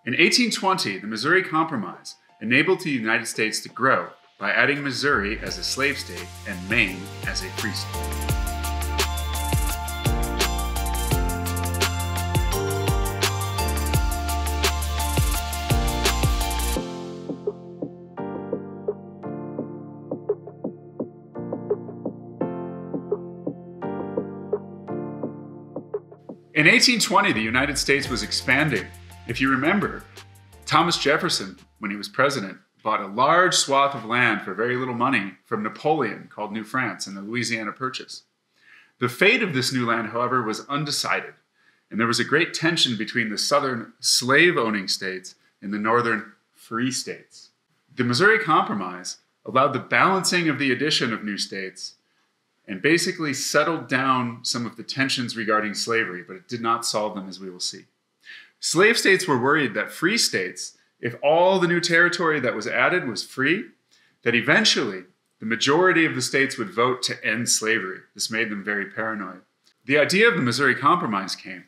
In 1820, the Missouri Compromise enabled the United States to grow by adding Missouri as a slave state and Maine as a free state. In 1820, the United States was expanding. If you remember, Thomas Jefferson, when he was president, bought a large swath of land for very little money from Napoleon called New France in the Louisiana Purchase. The fate of this new land, however, was undecided, and there was a great tension between the southern slave-owning states and the northern free states. The Missouri Compromise allowed the balancing of the addition of new states and basically settled down some of the tensions regarding slavery, but it did not solve them, as we will see. Slave states were worried that free states, if all the new territory that was added was free, that eventually the majority of the states would vote to end slavery. This made them very paranoid. The idea of the Missouri Compromise came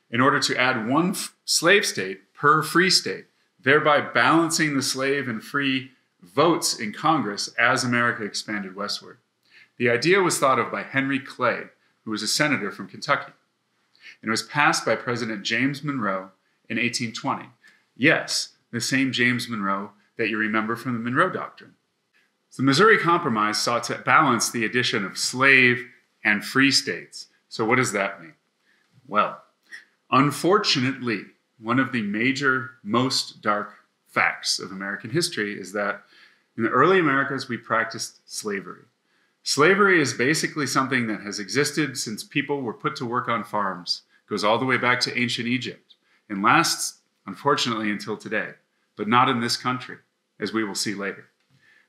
in order to add one slave state per free state, thereby balancing the slave and free votes in Congress as America expanded westward. The idea was thought of by Henry Clay, who was a senator from Kentucky, and it was passed by President James Monroe in 1820. Yes, the same James Monroe that you remember from the Monroe Doctrine. The Missouri Compromise sought to balance the addition of slave and free states. So what does that mean? Well, unfortunately, one of the major, most dark facts of American history is that in the early Americas, we practiced slavery. Slavery is basically something that has existed since people were put to work on farms. It goes all the way back to ancient Egypt and lasts, unfortunately, until today, but not in this country, as we will see later.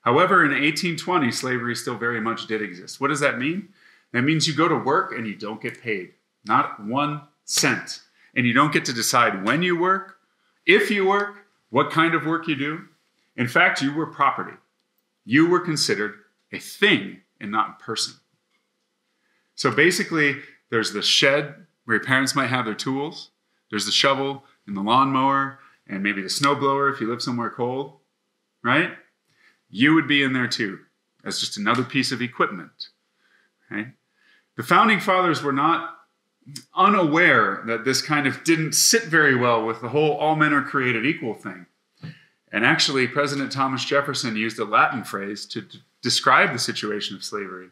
However, in 1820, slavery still very much did exist. What does that mean? That means you go to work and you don't get paid, not 1 cent. And you don't get to decide when you work, if you work, what kind of work you do. In fact, you were property. You were considered a thing and not a person. So basically, there's the shed where your parents might have their tools. There's the shovel and the lawnmower and maybe the snowblower if you live somewhere cold, right? You would be in there too, as just another piece of equipment, right? The founding fathers were not unaware that this kind of didn't sit very well with the whole all men are created equal thing. And actually, President Thomas Jefferson used a Latin phrase to describe the situation of slavery,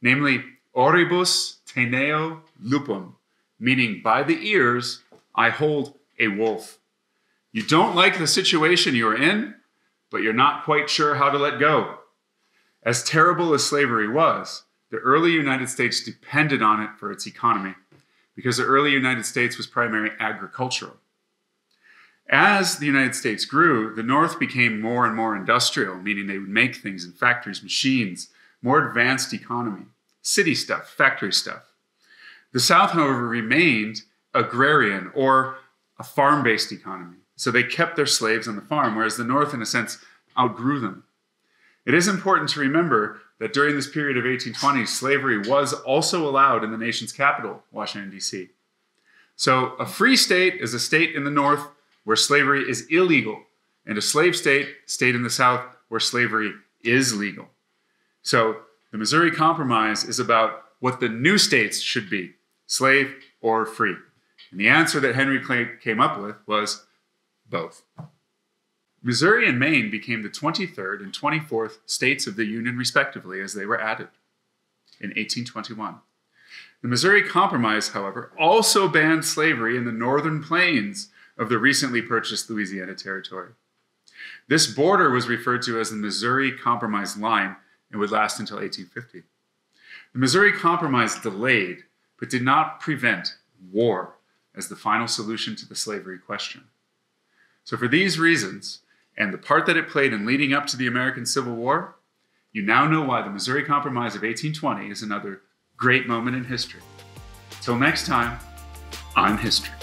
namely, oribus teneo lupum, meaning by the ears, I hold a wolf. You don't like the situation you're in, but you're not quite sure how to let go. As terrible as slavery was, the early United States depended on it for its economy because the early United States was primarily agricultural. As the United States grew, the North became more and more industrial, meaning they would make things in factories, machines, more advanced economy, city stuff, factory stuff. The South, however, remained agrarian or a farm-based economy. So they kept their slaves on the farm, whereas the North, in a sense, outgrew them. It is important to remember that during this period of 1820, slavery was also allowed in the nation's capital, Washington, D.C. So a free state is a state in the North where slavery is illegal, and a slave state in the South where slavery is legal. So the Missouri Compromise is about what the new states should be, slave or free. And the answer that Henry Clay came up with was both. Missouri and Maine became the 23rd and 24th states of the Union, respectively, as they were added in 1821. The Missouri Compromise, however, also banned slavery in the northern plains of the recently purchased Louisiana Territory. This border was referred to as the Missouri Compromise Line and would last until 1850. The Missouri Compromise delayed, but did not prevent war as the final solution to the slavery question. So for these reasons, and the part that it played in leading up to the American Civil War, you now know why the Missouri Compromise of 1820 is another great moment in history. Till next time, I'm History.